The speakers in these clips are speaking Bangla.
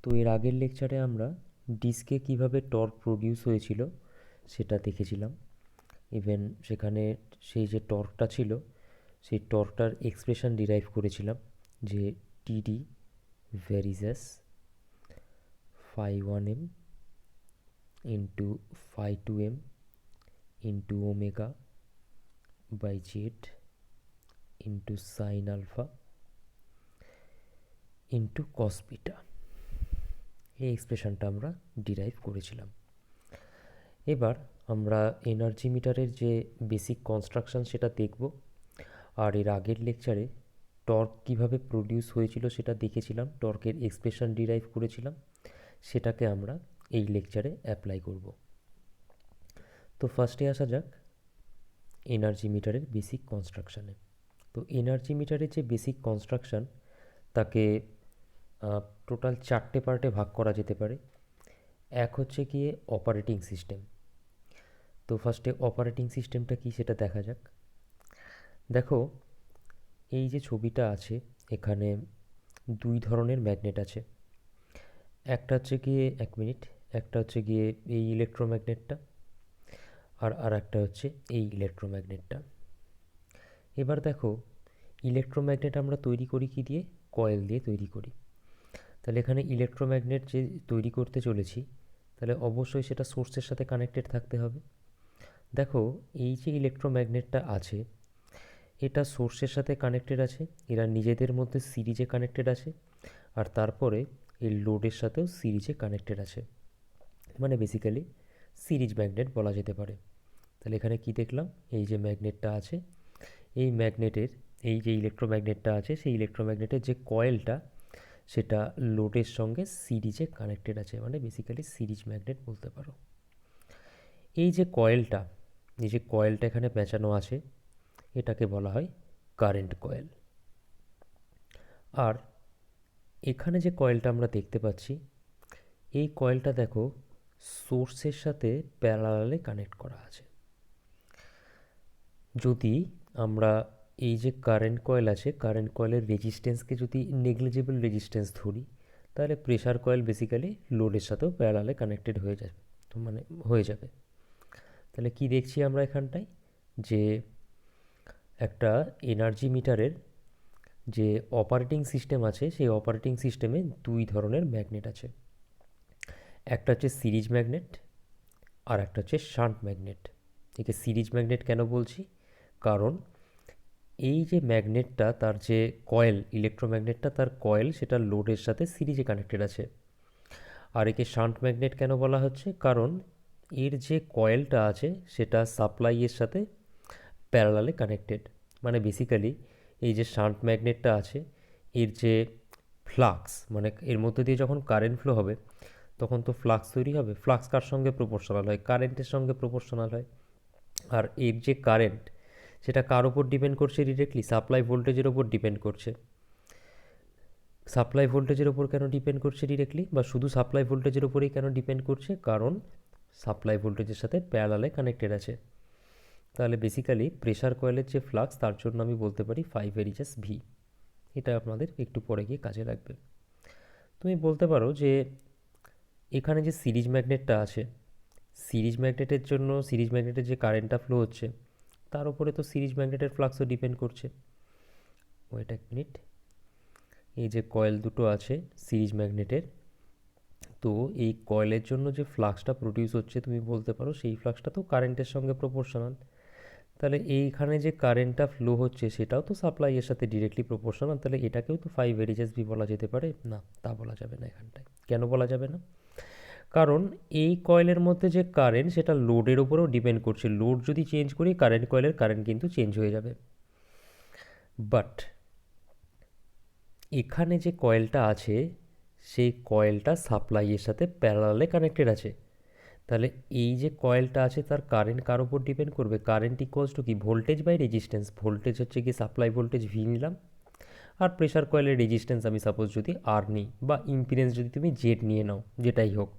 তো এর আগের লেকচারে আমরা ডিস্কে কিভাবে টর্ক প্রডিউস হয়েছিল সেটা দেখেছিলাম। ইভেন সেখানে সেই যে টর্কটা ছিল সেই টর্কটার এক্সপ্রেশন ডিরাইভ করেছিলাম, যে TD varies as phi one M into phi two M into omega by Z into sine alpha into cos beta. এই এক্সপ্রেশনটা আমরা ডিরাইভ করেছিলাম। এবার আমরা এনার্জি মিটারের যে বেসিক কনস্ট্রাকশন সেটা দেখব। আর এর আগের লেকচারে টর্ক কিভাবে প্রডিউস হয়েছিল সেটা দেখেছিলাম, টর্কের এক্সপ্রেশন ডিরাইভ করেছিলাম, সেটাকে আমরা এই লেকচারে অ্যাপ্লাই করব। তো ফার্স্টে আসা যাক এনার্জি মিটারের বেসিক কনস্ট্রাকশানে। তো এনার্জি মিটারের যে বেসিক কনস্ট্রাকশান তাকে টোটাল 4টে পার্টে ভাগ করা যেতে পারে। এক হচ্ছে গিয়ে অপারেটিং সিস্টেম। তো ফার্স্টে অপারেটিং সিস্টেমটা কী সেটা দেখা যাক। দেখো, এই যে ছবিটা আছে এখানে দুই ধরনের ম্যাগনেট আছে। একটা হচ্ছে গিয়ে একটা হচ্ছে গিয়ে এই ইলেকট্রোম্যাগনেটটা, আর একটা হচ্ছে এই ইলেকট্রোম্যাগনেটটা। এবার দেখো, ইলেকট্রোম্যাগনেট আমরা তৈরি করি কি দিয়ে? কয়েল দিয়ে তৈরি করি। তাহলে এখানে ইলেকট্রোম্যাগনেট যে তৈরি করতে চলেছি, তাহলে অবশ্যই সেটা সোর্সের সাথে কানেক্টেড থাকতে হবে। দেখো, এই যে ইলেকট্রোম্যাগনেটটা আছে এটা সোর্সের সাথে কানেক্টেড আছে, এরা নিজেদের মধ্যে সিরিজে কানেক্টেড আছে, আর তারপরে এই লোডের সাথেও সিরিজে কানেক্টেড আছে, মানে বেসিক্যালি সিরিজ ম্যাগনেট বলা যেতে পারে। তাহলে এখানে কি দেখলাম, এই যে ম্যাগনেটটা আছে, এই ম্যাগনেটের এই যে ইলেকট্রোম্যাগনেটটা আছে সেই ইলেকট্রোম্যাগনেটের যে কয়েলটা সেটা লোডের সঙ্গে সিরিজে কানেক্টেড আছে, মানে বেসিক্যালি সিরিজ ম্যাগনেট বলতে পারো। এই যে কয়েলটা এখানে পেঁচানো আছে এটাকে বলা হয় কারেন্ট কয়েল। আর এখানে যে কয়েলটা আমরা দেখতে পাচ্ছি এই কয়েলটা দেখো সোর্সের সাথে প্যারালালে কানেক্ট করা আছে। যদি আমরা এই যে কারেন্ট কয়েল আছে কারেন্ট কয়েলের রেজিস্ট্যান্সকে যদি নেগলিজেবল রেজিস্ট্যান্স ধরি, তাহলে প্রেশার কয়েল বেসিক্যালি লোডের সাথেও প্যারালালে কানেক্টেড হয়ে যাবে, মানে হয়ে যাবে। তাহলে কি দেখছি আমরা এখানটায়, যে একটা এনার্জি মিটারের যে অপারেটিং সিস্টেম আছে সেই অপারেটিং সিস্টেমে দুই ধরনের ম্যাগনেট আছে। একটা হচ্ছে সিরিজ ম্যাগনেট আর একটা হচ্ছে শান্ট ম্যাগনেট। একে সিরিজ ম্যাগনেট কেন বলছি? কারণ এই যে ম্যাগনেটটা তার যে কয়েল ইলেকট্রোম্যাগনেটটা তার কয়েল সেটা লোডের সাথে সিরিজে কানেক্টেড আছে। আর একে শান্ট ম্যাগনেট কেন বলা হচ্ছে? কারণ এর যে কয়েলটা আছে সেটা সাপ্লাইয়ের সাথে প্যারালালে কানেক্টেড। মানে বেসিক্যালি এই যে শান্ট ম্যাগনেটটা আছে এর যে ফ্লাক্স, মানে এর মধ্যে দিয়ে যখন কারেন্ট ফ্লো হবে তখন তো ফ্লাক্স তৈরি হবে। ফ্লাক্স কার সঙ্গে প্রপোর্শনাল হয়? কারেন্টের সঙ্গে প্রপোর্শনাল হয়। আর এর যে কারেন্ট সেটা কার ওপর ডিপেন্ড করছে? ডিরেক্টলি সাপ্লাই ভোল্টেজের ওপর ডিপেন্ড করছে। সাপ্লাই ভোল্টেজের ওপর কেন ডিপেন্ড করছে ডিরেক্টলি, বা শুধু সাপ্লাই ভোল্টেজের ওপরেই কেন ডিপেন্ড করছে? কারণ সাপ্লাই ভোল্টেজের সাথে প্যারালালে কানেক্টেড আছে। তাহলে বেসিক্যালি প্রেশার কয়েলের যে ফ্লাক্স তার জন্য আমি বলতে পারি 5 ভি। এটা আপনাদের একটু পরে গিয়ে কাজে লাগবে। তুমি বলতে পারো যে এখানে যে সিরিজ ম্যাগনেটটা আছে সিরিজ ম্যাগনেটের জন্য সিরিজ ম্যাগনেটের যে কারেন্টটা ফ্লো হচ্ছে তার উপরে তো সিরিজ ম্যাগনেটের ফ্লাক্সও ডিপেন্ড করছে। ওয়েট এক মিনিট, এই যে কয়েল দুটো আছে সিরিজ ম্যাগনেটের, তো এই কয়েলের জন্য যে ফ্লাক্সটা প্রডিউস হচ্ছে তুমি বলতে পারো সেই ফ্লাক্সটা তো কারেন্টের সঙ্গে প্রপোর্শনাল। তাহলে এইখানে যে কারেন্টটা ফ্লো হচ্ছে সেটাও তো সাপ্লাইয়ের সাথে ডিরেক্টলি প্রপোর্শনাল, তাহলে এটাকেও তো 5 ভি বলা যেতে পারে। না, তা বলা যাবে না এখানটায়। কেন বলা যাবে না? কারণ এই কয়েলের মধ্যে যে কারেন্ট সেটা লোডের উপরেও ডিপেন্ড করছে। লোড যদি চেঞ্জ করি কারেন্ট কয়েলের কারেন্ট কিন্তু চেঞ্জ হয়ে যাবে। বাট এখানে যে কয়েলটা আছে সেই কয়েলটা সাপ্লাইয়ের সাথে প্যারালালে কানেক্টেড আছে। তাহলে এই যে কয়েলটা আছে তার কারেন্ট কার উপর ডিপেন্ড করবে? কারেন্ট ইকুয়ালস টু কি? Voltage by resistance. ভোল্টেজ হচ্ছে কি সাপ্লাই ভোল্টেজ ভি নিলাম, আর প্রেশার কয়েলের রেজিস্ট্যান্স আমি সাপোজ যদি আর নিই, বা ইম্পিডেন্স যদি তুমি জেড নিয়ে নাও, যেটাই হোক,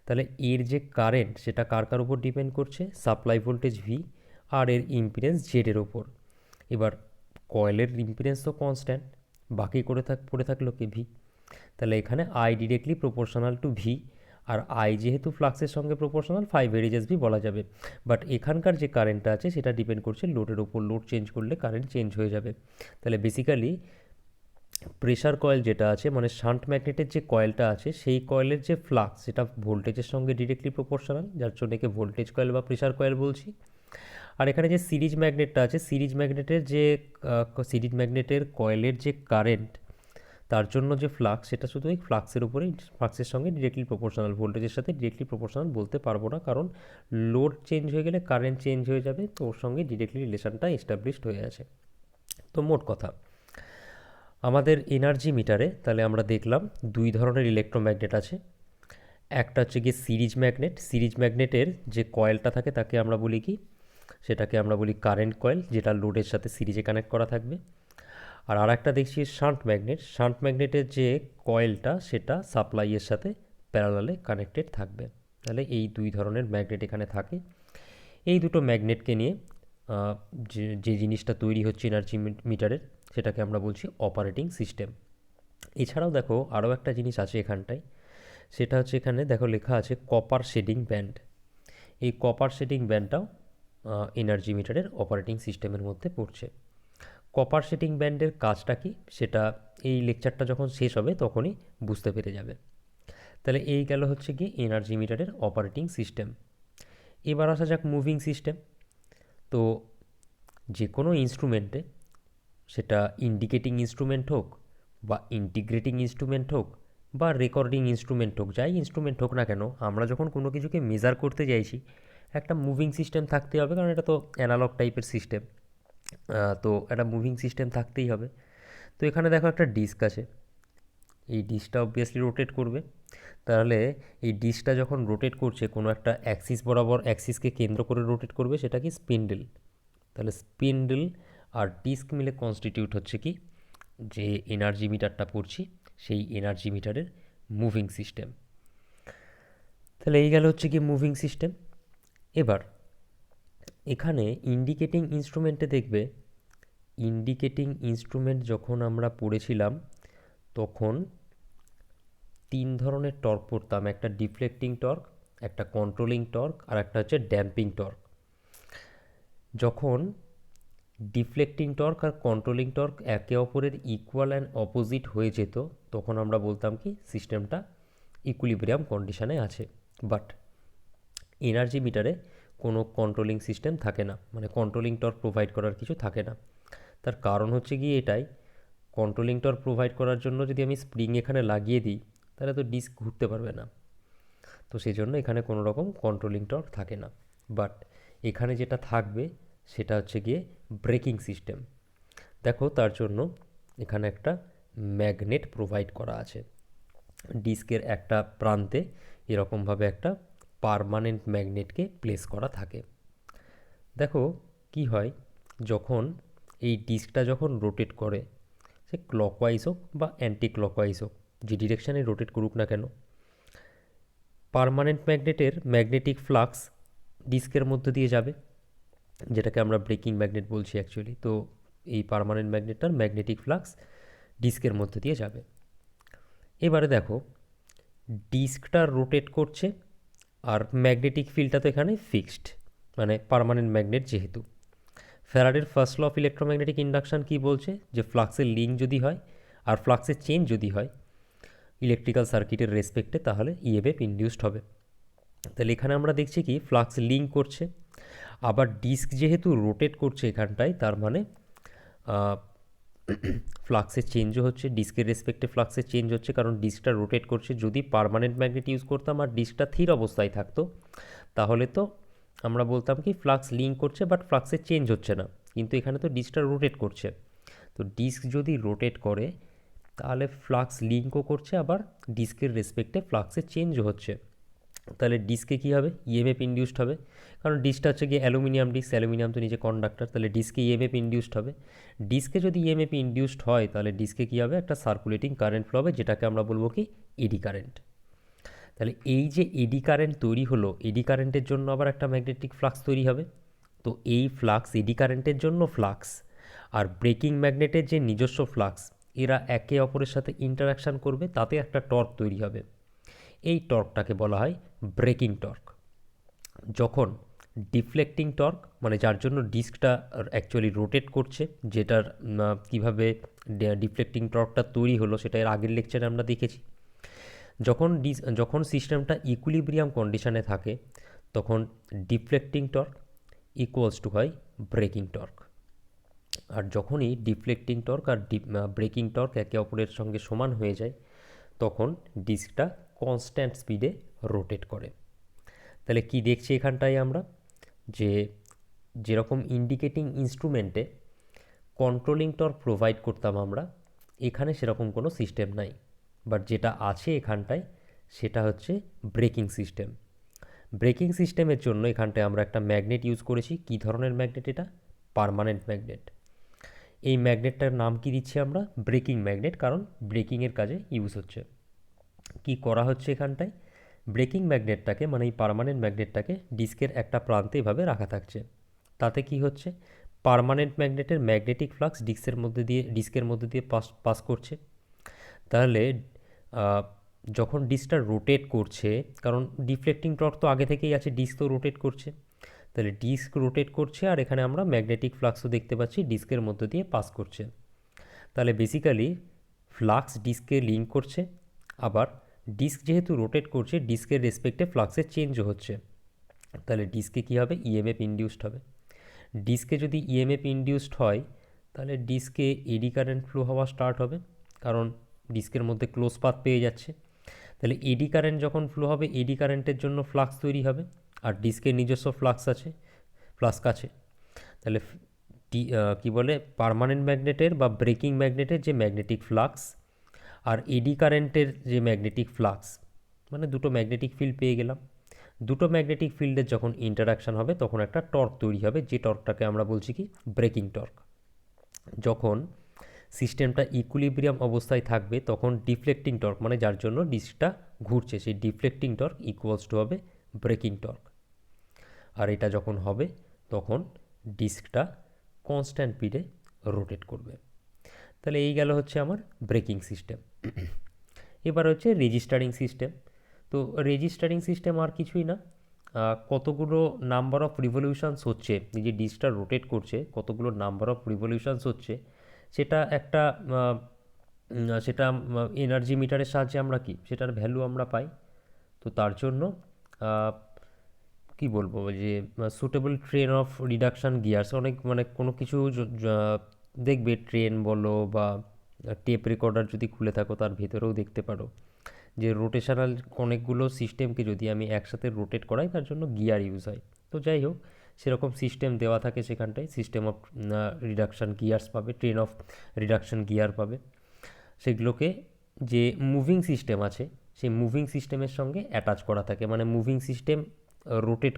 তাহলে এর যে কারেন্ট সেটা কার কার উপর ডিপেন্ড করছে? সাপ্লাই ভোল্টেজ ভি আর এর ইম্পিডেন্স জেডের ওপর। এবার কয়েলের ইম্পিডেন্স তো কনস্ট্যান্ট, বাকি পড়ে থাকলো কি? ভি। তাহলে এখানে I directly proportional to V, আর আই যেহেতু ফ্লাক্সের সঙ্গে প্রপোর্শনাল, 5 বলা যাবে। বাট এখানকার যে কারেন্টটা আছে সেটা ডিপেন্ড করছে লোডের ওপর, লোড চেঞ্জ করলে কারেন্ট চেঞ্জ হয়ে যাবে। তাহলে বেসিক্যালি প্রেশার কয়েল যেটা আছে, মানে শান্ট ম্যাগনেটের যে কয়েলটা আছে, সেই কয়েলের যে ফ্লাক্স সেটা ভোল্টেজের সঙ্গে ডিরেক্টলি প্রপোর্শনাল, যার জন্য একে ভোল্টেজ কয়েল বা প্রেশার কয়েল বলছি। আর এখানে যে সিরিজ ম্যাগনেটটা আছে, সিরিজ ম্যাগনেটের কয়েলের যে কারেন্ট, তার জন্য যে ফ্লাক্স, সেটা শুধু এই ফ্লাক্সের উপরেই, ফ্লাক্সের সঙ্গে ডিরেক্টলি প্রপোর্শনাল, ভোল্টেজের সাথে ডিরেক্টলি প্রপোর্শনাল বলতে পারবো না, কারণ লোড চেঞ্জ হয়ে গেলে কারেন্ট চেঞ্জ হয়ে যাবে, তো ওর সঙ্গে ডিরেক্টলি রিলেশনটা এস্টাবলিশড হয়ে আছে। তো মোট কথা, আমাদের এনার্জি মিটারে তাহলে আমরা দেখলাম দুই ধরনের ইলেকট্রোম্যাগনেট আছে। একটা হচ্ছে গিয়ে সিরিজ ম্যাগনেটের যে কয়েলটা থাকে তাকে আমরা বলি কি, সেটাকে আমরা বলি কারেন্ট কয়েল, যেটা লোডের সাথে সিরিজে কানেক্ট করা থাকবে। আর একটা দেখছি শান্ট ম্যাগনেটের যে কয়েলটা সেটা সাপ্লাইয়ের সাথে প্যারালালে কানেক্টেড থাকবে। তাহলে এই দুই ধরনের ম্যাগনেট এখানে থাকে। এই দুটো ম্যাগনেটকে নিয়ে যে জিনিসটা তৈরি হচ্ছে এনার্জি মিটারের, সেটাকে আমরা বলছি অপারেটিং সিস্টেম। এছাড়াও দেখো আরও একটা জিনিস আছে এখানটায়, সেটা হচ্ছে এখানে দেখো লেখা আছে কপার শেডিং ব্যান্ড। এই কপার শেডিং ব্যান্ডটাও এনার্জি মিটারের অপারেটিং সিস্টেমের মধ্যে পড়ছে। কপার শেডিং ব্যান্ডের কাজটা কি, সেটা এই লেকচারটা যখন শেষ হবে তখনই বুঝতে পেরে যাবে। তাহলে এই গেল হচ্ছে কি এনার্জি মিটারের অপারেটিং সিস্টেম। এবার আসা যাক মুভিং সিস্টেম। তো যে কোনো ইনস্ট্রুমেন্টে, সেটা ইন্ডিকেটিং ইনস্ট্রুমেন্ট হোক বা ইন্টিগ্রেটিং ইনস্ট্রুমেন্ট হোক বা রেকর্ডিং ইনস্ট্রুমেন্ট হোক, যাই ইনস্ট্রুমেন্ট হোক না কেন, আমরা যখন কোনো কিছুকে মেজার করতে চাইছি একটা মুভিং সিস্টেম থাকতে হবে, কারণ এটা তো অ্যানালগ টাইপের সিস্টেম, তো একটা মুভিং সিস্টেম থাকতেই হবে। তো এখানে দেখো একটা ডিস্ক আছে, এই ডিস্কটা অবভিয়াসলি রোটেট করবে। তাহলে এই ডিস্কটা যখন রোটেট করছে কোনো একটা অ্যাক্সিস বরাবর, অ্যাক্সিসকে কেন্দ্র করে রোটেট করবে, সেটা কি স্পিন্ডেল। তাহলে স্পিন্ডেল আর ডিস্ক মিলে কনস্টিটিউট হচ্ছে কি যে এনার্জি মিটারটা পড়ছি, সেই এনার্জি মিটারের মুভিং সিস্টেম। তাহলে এই গেল হচ্ছে কি মুভিং সিস্টেম। এবার এখানে ইন্ডিকেটিং ইনস্ট্রুমেন্টে দেখবে, ইন্ডিকেটিং ইনস্ট্রুমেন্ট যখন আমরা পড়েছিলাম তখন 3 ধরনের টর্ক পড়তাম, একটা ডিফ্লেক্টিং টর্ক, একটা কন্ট্রোলিং টর্ক, আর একটা হচ্ছে ড্যাম্পিং টর্ক। যখন ডিফ্লেক্টিং টর্ক আর কন্ট্রোলিং টর্ক একে অপরের ইকুয়াল অ্যান্ড অপোজিট হয়ে যেত, তখন আমরা বলতাম কি সিস্টেমটা ইকুইলিব্রিয়াম কন্ডিশনে আছে। বাট এনার্জি মিটারে কোনো কন্ট্রোলিং সিস্টেম থাকে না, মানে কন্ট্রোলিং টর্ক প্রোভাইড করার কিছু থাকে না। তার কারণ হচ্ছে গিয়ে এটাই, কন্ট্রোলিং টর্ক প্রোভাইড করার জন্য যদি আমি স্প্রিং এখানে লাগিয়ে দিই, তাহলে তো ডিস্ক ঘুরতে পারবে না, তো সেই জন্য এখানে কোনো রকম কন্ট্রোলিং টর্ক থাকে না। বাট এখানে যেটা থাকবে সেটা হচ্ছে গিয়ে ব্রেকিং সিস্টেম। দেখো তার জন্য এখানে একটা ম্যাগনেট প্রোভাইড করা আছে, ডিস্কের একটা প্রান্তে এরকমভাবে একটা পার্মানেন্ট ম্যাগনেটকে প্লেস করা থাকে। দেখো কি হয়, যখন এই ডিস্কটা যখন রোটেট করে, সে ক্লকওয়াইজ হোক বা অ্যান্টি ক্লকওয়াইজ হোক, যে ডিরেকশানে রোটেট করুক না কেন, পার্মানেন্ট ম্যাগনেটের ম্যাগনেটিক ফ্লাক্স ডিস্কের মধ্যে দিয়ে যাবে, যেটাকে আমরা ব্রেকিং ম্যাগনেট বলছি অ্যাকচুয়ালি। তো এই পার্মানেন্ট ম্যাগনেটটার ম্যাগনেটিক ফ্লাক্স ডিস্কের মধ্যে দিয়ে যাবে। এবারে দেখো ডিস্কটা রোটেট করছে, আর ম্যাগনেটিক ফিল্ডটা তো এখানে ফিক্সড, মানে পার্মানেন্ট ম্যাগনেট যেহেতু। ফ্যারাডের first law of electromagnetic induction কি বলছে, যে ফ্লাক্সের লিঙ্ক যদি হয় আর ফ্লাক্সের চেঞ্জ যদি হয় ইলেকট্রিক্যাল সার্কিটের রেসপেক্টে, তাহলে ইএমএফ ইনডিউসড হবে। তাহলে এখানে আমরা দেখছি কি ফ্লাক্স লিঙ্ক করছে, আবার ডিস্ক যেহেতু রোটেট করছে এখানটায়, তার মানে ফ্লাক্সের চেঞ্জও হচ্ছে, ডিস্কের রেসপেক্টে ফ্লাক্সের চেঞ্জ হচ্ছে, কারণ ডিস্কটা রোটেট করছে। যদি পার্মানেন্ট ম্যাগনেট ইউজ করতাম আর ডিস্কটা স্থির অবস্থায় থাকতো, তাহলে তো আমরা বলতাম কি ফ্লাক্স লিঙ্ক করছে বাট ফ্লাক্সের চেঞ্জ হচ্ছে না, কিন্তু এখানে তো ডিস্কটা রোটেট করছে। তো ডিস্ক যদি রোটেট করে তাহলে ফ্লাক্স লিঙ্কও করছে, আবার ডিস্কের রেসপেক্টে ফ্লাক্সের চেঞ্জও হচ্ছে। তাহলে ডিস্কে কী হবে, ইএমএফ ইনডিউসড হবে, কারণ ডিস্কটা হচ্ছে গিয়ে অ্যালুমিনিয়াম ডিস্ক, অ্যালুমিনিয়াম তো নিচে কন্ডাক্টর, তাহলে ডিস্কে ইএমএফ ইনডিউসড হবে। ডিস্কে যদি ইএমএফ ইনডিউসড হয় তাহলে ডিস্কে কী হবে, একটা সার্কুলেটিং কারেন্ট ফ্লো হবে, যেটাকে আমরা বলবো কি এডি কারেন্ট। তাহলে এই যে এডি কারেন্ট তৈরি হলো, এডি কারেন্টের জন্য আবার একটা ম্যাগনেটিক ফ্লাক্স তৈরি হবে। তো এই ফ্লাক্স, এডি কারেন্টের জন্য ফ্লাক্স আর ব্রেকিং ম্যাগনেটের যে নিজস্ব ফ্লাক্স, এরা একে অপরের সাথে ইন্টারাকশান করবে, তাতে একটা টর্ক তৈরি হবে। এই টর্কটাকে বলা হয় ব্রেকিং টর্ক। যখন ডিফ্লেক্টিং টর্ক, মানে যার জন্য ডিস্কটা অ্যাকচুয়ালি রোটেট করছে, যেটার কীভাবে ডিফ্লেক্টিং টর্কটা তৈরি হলো সেটা এর আগের লেকচারে আমরা দেখেছি। যখন সিস্টেমটা ইকুইলিব্রিয়াম কন্ডিশনে থাকে তখন ডিফ্লেক্টিং টর্ক ইকুয়ালস টু হয় ব্রেকিং টর্ক। আর যখনই ডিফ্লেক্টিং টর্ক আর ব্রেকিং টর্ক একে অপরের সঙ্গে সমান হয়ে যায় তখন ডিস্কটা কনস্ট্যান্ট স্পিডে রোটেট করে। তাহলে কি দেখছি এখানটায় আমরা, যে যেরকম ইন্ডিকেটিং ইনস্ট্রুমেন্টে কন্ট্রোলিং টর্ক প্রোভাইড করতাম আমরা, এখানে সেরকম কোনো সিস্টেম নাই। বাট যেটা আছে এখানটায় সেটা হচ্ছে ব্রেকিং সিস্টেম। ব্রেকিং সিস্টেমের জন্য এখানটায় আমরা একটা ম্যাগনেট ইউজ করেছি। কী ধরনের ম্যাগনেট এটা? Permanent magnet. এই ম্যাগনেটটার নাম কি দিচ্ছি আমরা? ব্রেকিং ম্যাগনেট, কারণ ব্রেকিংয়ের কাজে ইউজ হচ্ছে। কি করা হচ্ছে এখানটায়? ব্রেকিং ম্যাগনেটটাকে, মানে এই পার্মানেন্ট ম্যাগনেটটাকে ডিস্কের একটা প্রান্তে এভাবে রাখা থাকছে। তাতে কি হচ্ছে? পার্মানেন্ট ম্যাগনেটের ম্যাগনেটিক ফ্লাক্স ডিস্কের মধ্যে দিয়ে পাস করছে। তাহলে যখন ডিস্কটা রোটেট করছে, কারণ ডিফ্লেক্টিং টর্ক তো আগে থেকেই আছে, ডিস্ক তো রোটেট করছে, তাহলে ডিস্ক রোটেট করছে আর এখানে আমরা ম্যাগনেটিক ফ্লাক্সও দেখতে পাচ্ছি ডিস্কের মধ্যে দিয়ে পাস করছে। তাহলে বেসিক্যালি ফ্লাক্স ডিস্কে লিঙ্ক করছে, আবার ডিস্ক যেহেতু রোটেট করছে ডিস্কের রেসপেক্টে ফ্লাক্সের চেঞ্জও হচ্ছে। তাহলে ডিস্কে কী হবে? ইএমএফ ইনডিউসড হবে। ডিস্কে যদি ইএমএফ ইনডিউসড হয় তাহলে ডিস্কে এডি কারেন্ট ফ্লো হওয়া স্টার্ট হবে, কারণ ডিস্কের মধ্যে ক্লোজ পাথ পেয়ে যাচ্ছে। তাহলে এডি কারেন্ট যখন ফ্লো হবে, এডি কারেন্টের জন্য ফ্লাক্স তৈরি হবে, আর ডিস্কের নিজস্ব ফ্লাক্স আছে। তাহলে কি বলে, পার্মানেন্ট ম্যাগনেটের বা ব্রেকিং ম্যাগনেটের যে ম্যাগনেটিক ফ্লাক্স আর এডি কারেন্টের যে ম্যাগনেটিক ফ্লাক্স, মানে দুটো ম্যাগনেটিক ফিল্ড পেয়ে গেলাম। দুটো ম্যাগনেটিক ফিল্ডের যখন ইন্টারাকশান হবে তখন একটা টর্ক তৈরি হবে, যে টর্কটাকে আমরা বলছি কি? Breaking torque. যখন সিস্টেমটা ইকুইলিব্রিয়াম অবস্থায় থাকবে তখন ডিফ্লেক্টিং টর্ক, মানে যার জন্য ডিস্কটা ঘুরছে, সেই ডিফ্লেক্টিং টর্ক ইকুয়ালস টু হবে ব্রেকিং টর্ক। আর এটা যখন হবে তখন ডিস্কটা কনস্ট্যান্ট স্পিডে রোটেট করবে। তাহলে এই গেল হচ্ছে আমার ব্রেকিং সিস্টেম। এবার হচ্ছে রেজিস্টারিং সিস্টেম। তো রেজিস্টারিং সিস্টেম আর কিছুই না, কতগুলো নাম্বার অফ রিভলিউশনস হচ্ছে, যে ডিস্কটা রোটেট করছে কতগুলো নাম্বার অফ রিভলিউশনস হচ্ছে, সেটা একটা সেটা এনার্জি মিটারের সাহায্যে আমরা সেটার ভ্যালু আমরা পাই। তো তার জন্য কি বলবো, যে suitable train of reduction gears, অনেক মানে কোনো কিছু দেখবে, ট্রেন বলো বা টেপ রেকর্ডার যদি খুলে থাকো তার ভেতরেও দেখতে পারো যে রোটেশনাল অনেকগুলো সিস্টেমকে যদি আমি একসাথে রোটেট করাই তার জন্য গিয়ার ইউজ হয়। তো যাই হোক, সেরকম সিস্টেম দেওয়া থাকে সেখানটায়, সিস্টেম অফ রিডাকশান গিয়ার্স পাবে, ট্রেন অফ রিডাকশান গিয়ার পাবে। সেগুলোকে যে মুভিং সিস্টেম আছে সেই মুভিং সিস্টেমের সঙ্গে অ্যাটাচ করা থাকে, মানে মুভিং সিস্টেম রোটেট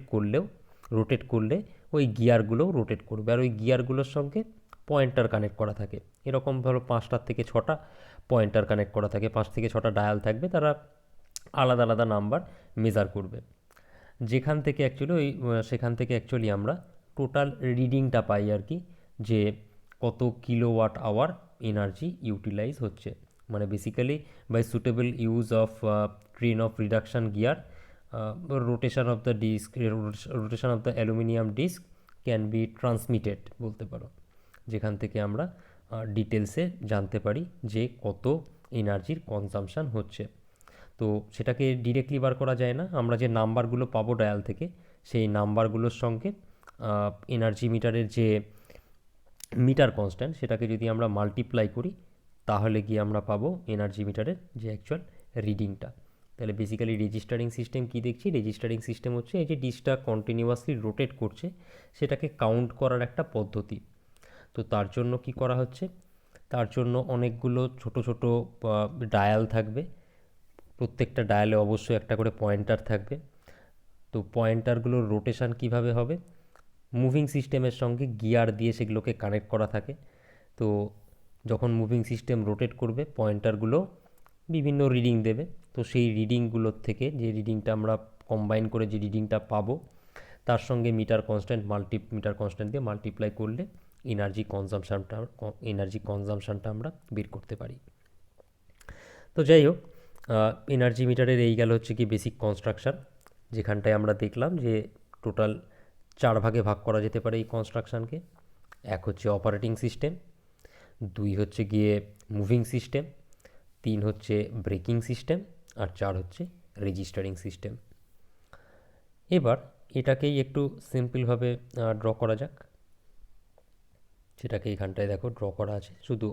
করলে ওই গিয়ারগুলোও রোটেট করবে, আর ওই গিয়ারগুলোর সঙ্গে পয়েন্টার কানেক্ট করা থাকে। এরকম ধরো 5টা থেকে 6টা পয়েন্টার কানেক্ট করা থাকে, 5 থেকে 6টা ডায়াল থাকবে, তারা আলাদা আলাদা নাম্বার মেজার করবে, সেখান থেকে অ্যাকচুয়ালি আমরা টোটাল রিডিংটা পাই আর কি, যে কত কিলোওয়াট আওয়ার এনার্জি ইউটিলাইজ হচ্ছে। মানে basically by suitable use of train of reduction gear, rotation of the aluminium disc can be transmitted বলতে পারো, যেখান থেকে আমরা ডিটেলসে জানতে পারি যে কত এনার্জির কনজামশান হচ্ছে। তো সেটাকে ডিরেক্টলি বার করা যায় না, আমরা যে নাম্বারগুলো পাবো ডায়াল থেকে সেই নাম্বারগুলোর সঙ্গে এনার্জি মিটারের যে মিটার কনস্ট্যান্ট সেটাকে যদি আমরা মাল্টিপ্লাই করি তাহলে গিয়ে আমরা পাবো এনার্জি মিটারের যে অ্যাকচুয়াল রিডিংটা। তাহলে বেসিক্যালি রেজিস্টারিং সিস্টেম কি দেখছি? রেজিস্টারিং সিস্টেম হচ্ছে এই যে ডিস্কটা কন্টিনিউয়াসলি রোটেট করছে সেটাকে কাউন্ট করার একটা পদ্ধতি। তো তার জন্য কি করা হচ্ছে? তার জন্য অনেকগুলো ছোট ছোট ডায়াল থাকবে, প্রত্যেকটা ডায়ালে অবশ্যই একটা করে পয়েন্টার থাকবে। তো পয়েন্টারগুলোর রোটেশান কিভাবে হবে? মুভিং সিস্টেমের সঙ্গে গিয়ার দিয়ে সেগুলোকে কানেক্ট করা থাকে। তো যখন মুভিং সিস্টেম রোটেট করবে পয়েন্টারগুলো বিভিন্ন রিডিং দেবে, তো সেই রিডিংগুলোর থেকে যে রিডিংটা আমরা কম্বাইন করে যে রিডিংটা পাবো তার সঙ্গে মিটার কনস্ট্যান্ট দিয়ে মাল্টিপ্লাই করলে এনার্জি কনজামশানটা আমরা বের করতে পারি। তো যাই হোক, এনার্জি মিটারের এই গেল হচ্ছে কি বেসিক কনস্ট্রাকশান, যেখানটায় আমরা দেখলাম যে টোটাল 4 ভাগে ভাগ করা যেতে পারে এই কনস্ট্রাকশানকে। এক হচ্ছে অপারেটিং সিস্টেম, 2 হচ্ছে গিয়ে মুভিং সিস্টেম, 3 হচ্ছে ব্রেকিং সিস্টেম, আর 4 হচ্ছে রেজিস্টারিং সিস্টেম। এবার এটাকেই একটু সিম্পলভাবে ড্র করা যাক। সেটাকে এখানটায় দেখো ড্র করা আছে, শুধু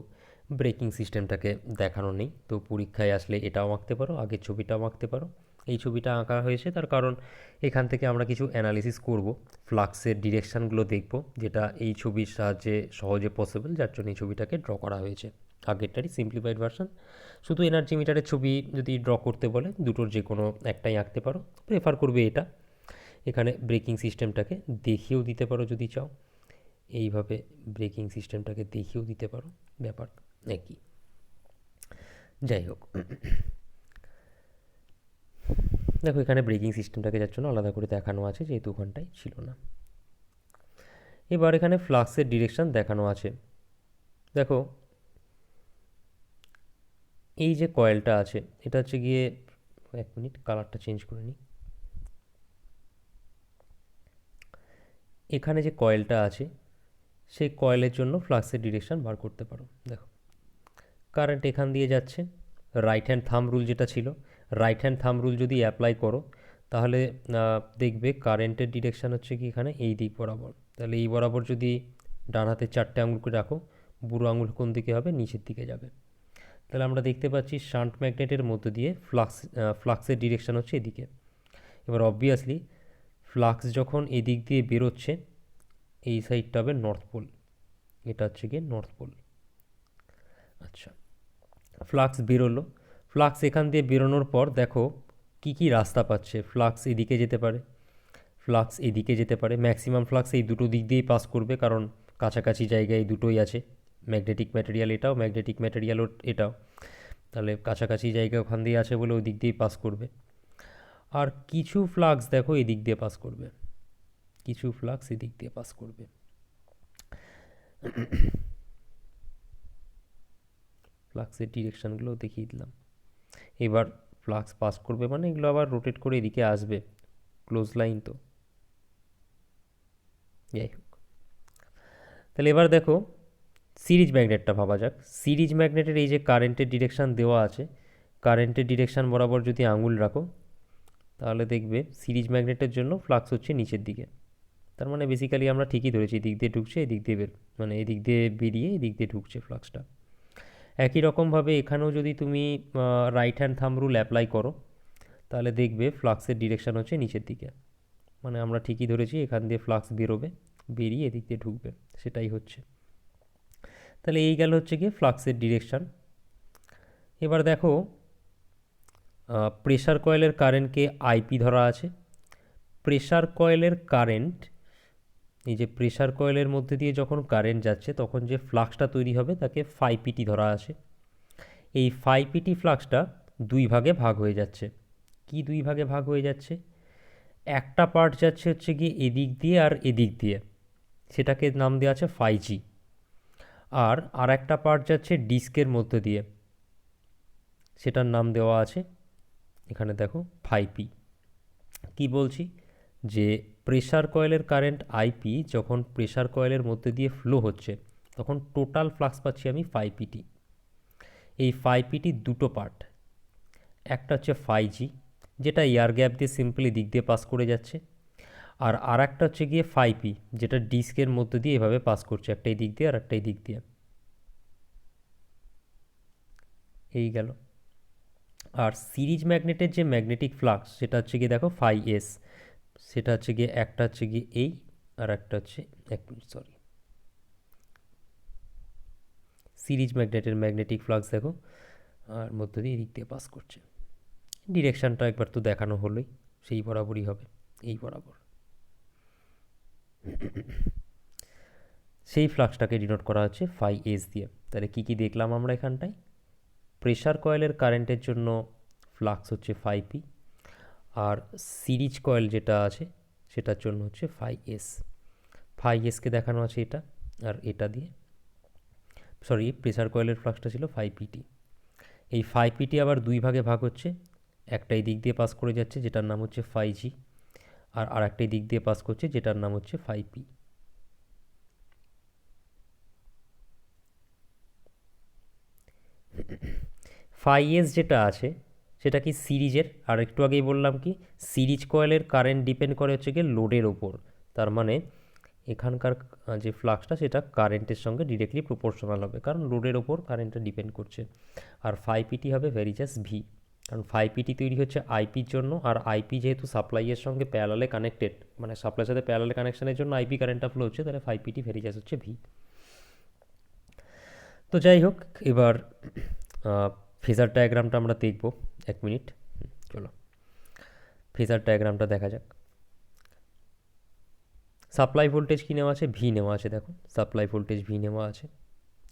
ব্রেকিং সিস্টেমটাকে দেখানো নেই। তো পরীক্ষায় আসলে এটাও আঁকতে পারো, আগের ছবিটাও আঁকতে পারো। এই ছবিটা আঁকা হয়েছে তার কারণ এখান থেকে আমরা কিছু অ্যানালিসিস করব, ফ্লাক্সের ডিরেকশানগুলো দেখব, যেটা এই ছবির সাহায্যে সহজে পসিবল, যার জন্য এই ছবিটাকে ড্র করা হয়েছে। আগেরটারই সিম্পলিফাইড ভার্সন। শুধু এনার্জি মিটারের ছবি যদি ড্র করতে বলে, দুটোর যে কোনো একটাই আঁকতে পারো, প্রেফার করবে এটা। এখানে ব্রেকিং সিস্টেমটাকে দেখিয়েও দিতে পারো যদি চাও, এইভাবে ব্রেকিং সিস্টেমটাকে দেখিয়েও দিতে পারো, ব্যাপার একই। যাই হোক, দেখো এখানে ব্রেকিং সিস্টেমটাকে যার জন্য আলাদা করে দেখানো আছে, যেহেতু ওখানটায় ছিল না। এবার এখানে ফ্লাক্সের ডিরেকশন দেখানো আছে। দেখো এই যে কয়েলটা আছে, এটা হচ্ছে গিয়ে, এক মিনিট কালারটা চেঞ্জ করে নিই। এখানে যে কয়েলটা আছে, সেই কয়েলের জন্য ফ্লাক্সের ডিরেকশন বার করতে পারো। দেখো কারেন্ট এখান দিয়ে যাচ্ছে, রাইট হ্যান্ড থাম্ব রুল যেটা ছিল, রাইট হ্যান্ড থাম্ব রুল যদি অ্যাপ্লাই করো তাহলে দেখবে কারেন্টের ডিরেকশান হচ্ছে কি এখানে এই দিক বরাবর। তাহলে এই বরাবর যদি ডান হাতে 4টে আঙুল করে রাখো, বুড়ো আঙুল কোন দিকে হবে? নিচের দিকে যাবে। তাহলে আমরা দেখতে পাচ্ছি শান্ট ম্যাগনেটের মধ্য দিয়ে ফ্লাক্সের ডিরেকশান হচ্ছে এদিকে। এবার অবভিয়াসলি ফ্লাক্স যখন এদিক দিয়ে বেরোচ্ছে, এই সাইডটা হবে নর্থ পোল, এটা হচ্ছে গিয়ে নর্থ পোল। আচ্ছা, ফ্লাক্স বেরোলো, ফ্লাক্স এখান দিয়ে বেরোনোর পর দেখো কি কি রাস্তা পাচ্ছে। ফ্লাক্স এদিকে যেতে পারে, ফ্লাক্স এদিকে যেতে পারে, ম্যাক্সিমাম ফ্লাক্স এই দুটো দিক দিয়েই পাস করবে, কারণ কাছাকাছি জায়গায় এই দুটোই আছে, ম্যাগনেটিক ম্যাটেরিয়াল এটাও, ম্যাগনেটিক ম্যাটেরিয়ালও এটাও, তাহলে কাছাকাছি জায়গা ওখান দিয়ে আছে বলে ওই দিক দিয়েই পাস করবে। আর কিছু ফ্লাক্স দেখো এদিক দিয়ে পাস করবে, কিছু ফ্লাক্স এদিক দিয়ে পাস করবে। ফ্লাক্সের ডিরেকশানগুলো দেখিয়ে দিলাম। এবার ফ্লাক্স পাস করবে মানে এগুলো আবার রোটেট করে এদিকে আসবে, ক্লোজ লাইন তো। যাই হোক, তাহলে এবার দেখো সিরিজ ম্যাগনেটটা ভাবা যাক। সিরিজ ম্যাগনেটের এই যে কারেন্টের ডিরেকশান দেওয়া আছে, কারেন্টের ডিরেকশান বরাবর যদি আঙুল রাখো তাহলে দেখবে সিরিজ ম্যাগনেটের জন্য ফ্লাক্স হচ্ছে নিচের দিকে। তার মানে বেসিক্যালি আমরা ঠিকই ধরেছি, এদিক দিয়ে ঢুকছে, এদিক দিয়ে মানে এদিক দিয়ে বেরিয়ে এদিক দিয়ে ঢুকছে ফ্লাক্সটা। একই রকমভাবে এখানেও যদি তুমি right hand thumb rule apply করো তাহলে দেখবে ফ্লাক্সের ডিরেকশান হচ্ছে নিচের দিকে। মানে আমরা ঠিকই ধরেছি, এখান দিয়ে ফ্লাক্স বেরোবে, বেরিয়ে এদিক দিয়ে ঢুকবে, সেটাই হচ্ছে। তাহলে এই গেল হচ্ছে গিয়ে ফ্লাক্সের ডিরেকশান। এবার দেখো প্রেসার কয়েলের কারেন্টকে আইপি ধরা আছে। প্রেসার কয়েলের কারেন্ট, এই যে প্রেসার কয়েলের মধ্যে দিয়ে যখন কারেন্ট যাচ্ছে তখন যে ফ্লাক্সটা তৈরি হবে তাকে ফাইপিটি ধরা আছে। এই ফাইপিটি ফ্লাক্সটা দুই ভাগে ভাগ হয়ে যাচ্ছে। কি দুই ভাগে ভাগ হয়ে যাচ্ছে? একটা পার্ট যাচ্ছে হচ্ছে গিয়ে এদিক দিয়ে আর এদিক দিয়ে, সেটাকে নাম দেওয়া আছে ফাইজি। আর একটা পার্ট যাচ্ছে ডিস্কের মধ্যে দিয়ে, সেটার নাম দেওয়া আছে এখানে দেখো ফাইপি। কি বলছি? যে প্রেসার কয়েলের কারেন্ট আইপি যখন প্রেসার কয়েলের মধ্যে দিয়ে ফ্লো হচ্ছে তখন টোটাল ফ্লাক্স পাচ্ছি আমি ফাইপিটি। এই ফাইপিটি দুটো পার্ট, একটা হচ্ছে ফাইজি যেটা এয়ার গ্যাপ দিয়ে সিম্পলি দিক দিয়ে পাস করে যাচ্ছে, আর একটা হচ্ছে গিয়ে ফাইপি যেটা ডিস্কের মধ্যে দিয়ে এভাবে পাস করছে, একটা এই দিক দিয়ে আর একটা এই দিক দিয়ে। এই গেল। আর সিরিজ ম্যাগনেটের যে ম্যাগনেটিক ফ্লাক্স সেটা হচ্ছে গিয়ে দেখো ফাই এস, সেটা হচ্ছে গিয়ে একটা হচ্ছে গিয়ে এই, আর একটা হচ্ছে, এক মিনিট সরি, সিরিজ ম্যাগনেটের ম্যাগনেটিক ফ্লাক্স দেখো আর মধ্যে দিয়ে এদিক দিয়ে পাস করছে। ডিরেকশানটা একবার তো দেখানো হলোই, সেই বরাবরই হবে, এই বরাবর। সেই ফ্লাক্সটাকে ডিনোট করা হচ্ছে ফাই এস দিয়ে। তাহলে কী কী দেখলাম আমরা এখানটায়? প্রেসার কয়েলের কারেন্টের জন্য ফ্লাক্স হচ্ছে ফাই পি, আর সিরিজ কয়েল যেটা আছে সেটার জন্য হচ্ছে ফাই এস। ফাই এসকে দেখানো আছে এটা, আর এটা দিয়ে সরি প্রেসার কয়েলের ফ্লাক্সটা ছিল 5 pt। এই 5 pt আবার দুই ভাগে ভাগ হচ্ছে, একটা এই দিক দিয়ে পাস করে যাচ্ছে যেটার নাম হচ্ছে 5g, আর আরেকটা এই দিক দিয়ে পাস করছে যেটার নাম হচ্ছে 5p। ফাইএস যেটা আছে সেটা কি সিরিজের, আর একটু আগেই বললাম কি সিরিজ কয়েলের কারেন্ট ডিপেন্ড করে হচ্ছে গিয়ে লোডের ওপর। তার মানে এখানকার যে ফ্লাক্সটা সেটা কারেন্টের সঙ্গে ডিরেক্টলি প্রপোর্শনাল হবে, কারণ লোডের ওপর কারেন্টটা ডিপেন্ড করছে। আর 5pt হবে ভেরিজাস ভি, কারণ 5pt তৈরি হচ্ছে আইপির জন্য, আর আইপি যেহেতু সাপ্লাইয়ের সঙ্গে প্যারালালে কানেক্টেড, মানে সাপ্লাইয়ের সাথে প্যারালালে কানেকশনের জন্য আইপি কারেন্টটা ফ্লো হচ্ছে, তাহলে 5pt ভেরিজাস হচ্ছে ভি। তো যাই হোক, এবার ফেজার ডায়াগ্রামটা আমরা দেখব 1 মিনিট। চলো ফেজার ডায়াগ্রামটা দেখা যাক। সাপ্লাই ভোল্টেজ কী নেওয়া আছে, ভি নেওয়া আছে। দেখো সাপ্লাই ভোল্টেজ ভি নেওয়া আছে,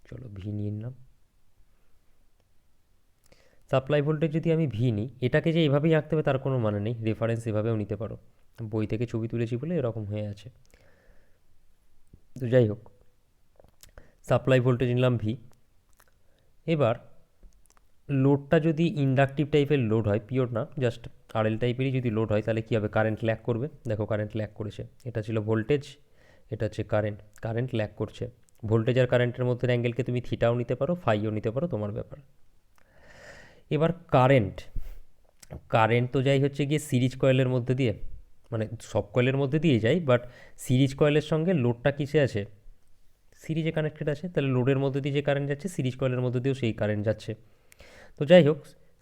চলো ভি নিয়ে নিলাম। সাপ্লাই ভোল্টেজ যদি আমি ভি নিই, এটাকে যে এভাবেই আঁকতে হবে তার কোনো মানে নেই, রেফারেন্স এভাবেও নিতে পারো, বই থেকে ছবি তুলেছি বলে এরকম হয়ে আছে। তো যাই হোক, সাপ্লাই ভোল্টেজ নিলাম ভি। এবার লোডটা যদি ইন্ডাকটিভ টাইপের লোড হয়, পিওর না জাস্ট আরএল টাইপেরই যদি লোড হয়, তাহলে কী হবে, কারেন্ট ল্যাগ করবে। দেখো কারেন্ট ল্যাগ করেছে, এটা ছিল ভোল্টেজ, এটা হচ্ছে কারেন্ট, কারেন্ট ল্যাগ করছে। ভোল্টেজ আর কারেন্টের মধ্যে অ্যাঙ্গেলকে তুমি থিটাও নিতে পারো, ফাইও নিতে পারো, তোমার ব্যাপার। এবার কারেন্ট, কারেন্ট তো যাই হচ্ছে গিয়ে সিরিজ কয়েলের মধ্যে দিয়ে, মানে সব কয়েলের মধ্যে দিয়ে যাই, বাট সিরিজ কয়েলের সঙ্গে লোডটা কিসে আছে, সিরিজে কানেক্টেড আছে, তাহলে লোডের মধ্যে দিয়ে যে কারেন্ট যাচ্ছে সিরিজ কয়েলের মধ্যে দিয়েও সেই কারেন্ট যাচ্ছে। তো যাই হোক,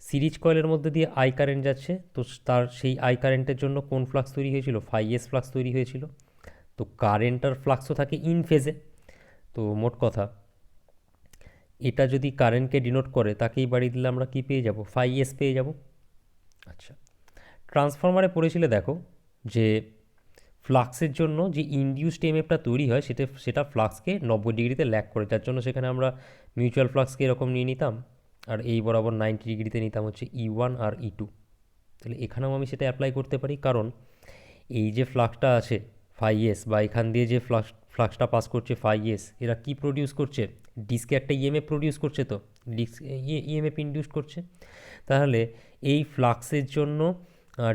সিরিজ কয়েলের মধ্যে দিয়ে আই কারেন্ট যাচ্ছে, তো তার সেই আই কারেন্টের জন্য কোন ফ্লাক্স তৈরি হয়েছিল, 5s ফ্লাক্স তৈরি হয়েছিল। তো কারেন্ট আর ফ্লাক্সও থাকে ইন ফেজে। তো মোট কথা, এটা যদি কারেন্টকে ডিনোট করে তাকেই বাড়িয়ে দিলে আমরা কী পেয়ে যাব, 5s পেয়ে যাব। আচ্ছা, ট্রান্সফরমারে পড়েছিলে দেখো যে ফ্লাক্সের জন্য যে ইনডিউসড এমএফটা তৈরি হয় সেটা ফ্লাক্সকে 90 ডিগ্রিতে ল্যাগ করে, যার জন্য সেখানে আমরা মিউচুয়াল ফ্লাক্সকে এরকম নিয়ে নিতাম, আর এই বরাবর 90 ডিগ্রিতে নিতাম হচ্ছে E1 আর E2। তাহলে এখানেও আমি সেটা অ্যাপ্লাই করতে পারি, কারণ এই যে ফ্লাক্সটা আছে 5s, বা এখান দিয়ে যে ফ্লাক্সটা পাস করছে 5s, এরা কি প্রডিউস করছে, ডিস্কে একটা ইএমএফ প্রডিউস করছে, তো ডিস্ক ইএমএফ ইনডিউস করছে। তাহলে এই ফ্লাক্সের জন্য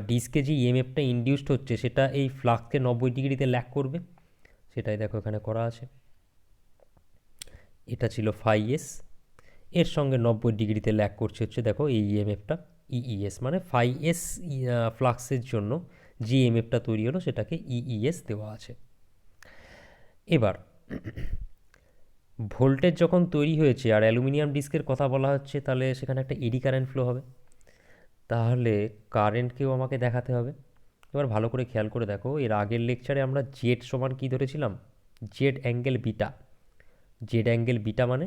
ডিস্কে যে ইএমএফটা ইনডিউসড হচ্ছে সেটা এই ফ্লাক্সকে 90 ডিগ্রিতে ল্যাগ করবে, সেটাই দেখো এখানে করা আছে। এটা ছিল 5s, এর সঙ্গে 90 ডিগ্রিতে ল্যাগ করছে হচ্ছে দেখো এই ইএমএফটা ইইএস, মানে 5s ফ্লাক্সের জন্য যে ইএমএফটা তৈরি হলো সেটাকে ইইএস দেওয়া আছে। এবার ভোল্টেজ যখন তৈরি হয়েছে আর অ্যালুমিনিয়াম ডিস্কের কথা বলা হচ্ছে, তাহলে সেখানে একটা এডি কারেন্ট ফ্লো হবে, তাহলে কারেন্টকেও আমাকে দেখাতে হবে। এবার ভালো করে খেয়াল করে দেখো, এর আগের লেকচারে আমরা জেড সমান কী ধরেছিলাম, Z angle beta. Z angle beta মানে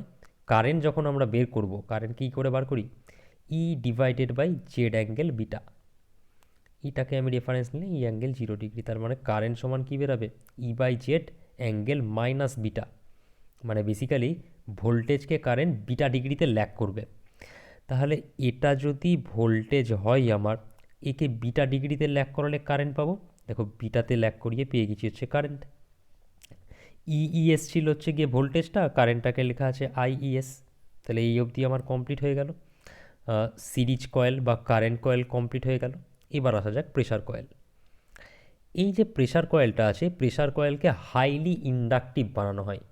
কারেন্ট যখন আমরা বের করব, কারেন্ট কী করে বার করি, E divided by Z angle beta. ইটাকে আমি রেফারেন্স নিলে ই অ্যাঙ্গেল 0 ডিগ্রি, তার মানে কারেন্ট সমান কী বেরাবে, E by Z angle minus beta, মানে বেসিক্যালি ভোল্টেজকে কারেন্ট বিটা ডিগ্রিতে ল্যাগ করবে। তাহলে এটা যদি ভোল্টেজ হয় আমার, একে বিটা ডিগ্রিতে ল্যাগ করালে কারেন্ট পাবো, দেখো বিটাতে ল্যাগ করিয়ে পেয়ে গেছি হচ্ছে কারেন্ট। ইইএস ছিল হচ্ছে গিয়ে ভোল্টেজটা, কারেন্টটাকে লেখা আছে আইইএস। তাহলে এই অবধি আমার কমপ্লিট হয়ে গেল, সিরিজ কয়েল বা কারেন্ট কয়েল কমপ্লিট হয়ে গেল। এবার আসা যাক প্রেসার কয়েল। এই যে প্রেসার কয়েলটা আছে, প্রেসার কয়েলকে হাইলি ইন্ডাকটিভ বানানো হয়,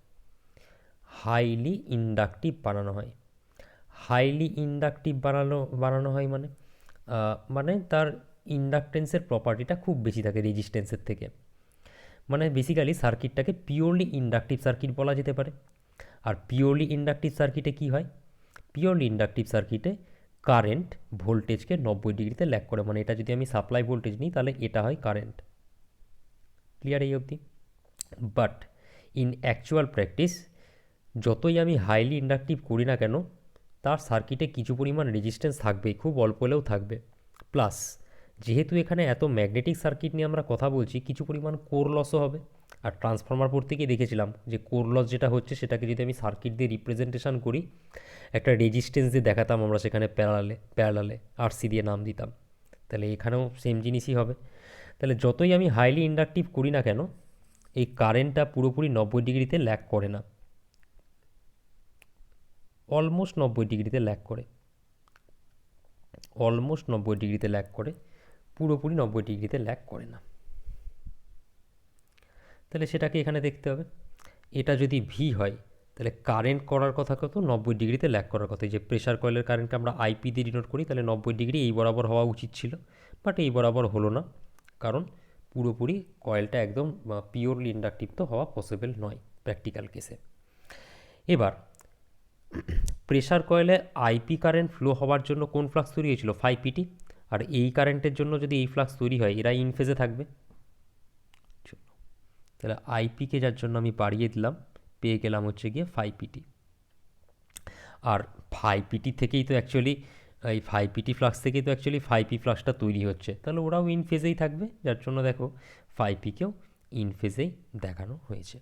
হাইলি ইন্ডাকটিভ বানানো হয়। হাইলি ইন্ডাকটিভ বানানো হয় মানে মানে তার ইন্ডাকটেন্সের প্রপার্টিটা খুব বেশি থাকে রেজিস্ট্যান্সের থেকে, মানে বেসিক্যালি সার্কিটটাকে পিওরলি ইন্ডাকটিভ সার্কিট বলা যেতে পারে। আর পিওরলি ইন্ডাকটিভ সার্কিটে কি হয়, পিওরলি ইন্ডাকটিভ সার্কিটে কারেন্ট ভোল্টেজকে 90 ডিগ্রিতে ল্যাগ করে, মানে এটা যদি আমি সাপ্লাই ভোল্টেজ নিই তাহলে এটা হয় কারেন্ট। ক্লিয়ার এই অবধি? বাট ইন অ্যাকচুয়াল প্র্যাকটিস যতই আমি হাইলি ইন্ডাকটিভ করি না কেন, তার সার্কিটে কিছু পরিমাণ রেজিস্ট্যান্স থাকবেই, খুব অল্প হলেও থাকবে। প্লাস যেহেতু এখানে এত ম্যাগনেটিক সার্কিট নিয়ে আমরা কথা বলছি, কিছু পরিমাণ কোর লসও হবে। আর ট্রান্সফর্মার পড়তে গিয়ে দেখেছিলাম যে কোর লস যেটা হচ্ছে সেটাকে যদি আমি সার্কিট দিয়ে রিপ্রেজেন্টেশন করি, একটা রেজিস্ট্যান্স দিয়ে দেখাতাম আমরা, সেখানে প্যারালালে আরসি দিয়ে নাম দিতাম, তাহলে এখানেও সেম জিনিসই হবে। তাহলে যতই আমি হাইলি ইন্ডাকটিভ করি না কেন, এই কারেন্টটা পুরোপুরি 90 ডিগ্রিতে ল্যাগ করে না, অলমোস্ট 90 ডিগ্রিতে ল্যাগ করে, অলমোস্ট 90 ডিগ্রিতে ল্যাগ করে, পুরোপুরি 90 ডিগ্রিতে ল্যাগ করে না। তাহলে সেটাকে এখানে দেখতে হবে। এটা যদি ভি হয় তাহলে কারেন্ট করার কথা কত, 90 ডিগ্রিতে ল্যাগ করার কথা। যে প্রেশার কয়েলের কারেন্টকে আমরা আইপি দিয়ে ডিনোট করি, তাহলে 90 ডিগ্রি এই বরাবর হওয়া উচিত ছিল, বাট এই বরাবর হলো না, কারণ পুরোপুরি কয়েলটা একদম পিওরলি ইন্ডাকটিভ তো হওয়া পসিবল নয় প্র্যাকটিক্যাল কেসে। এবার প্রেশার কয়েলে আইপি কারেন্ট ফ্লো হওয়ার জন্য কোন ফ্লাক্স তৈরি হয়েছিল, 5 পিটি, আর এই কারেন্টের জন্য যদি এই ফ্লাক্স তৈরি হয় এরা ইন ফেজে থাকবে। তাহলে আইপিকে যার জন্য আমি বাড়িয়ে দিলাম, পেয়ে গেলাম হচ্ছে গিয়ে 5 পিটি। আর 5 পিটি থেকেই তো অ্যাকচুয়ালি এই 5 পিটি ফ্লাক্স থেকেই তো অ্যাকচুয়ালি 5পি ফ্লাক্সটা তৈরি হচ্ছে, তাহলে ওরাও ইন ফেজেই থাকবে, যার জন্য দেখো 5পিকেও ইন ফেজেই দেখানো হয়েছে।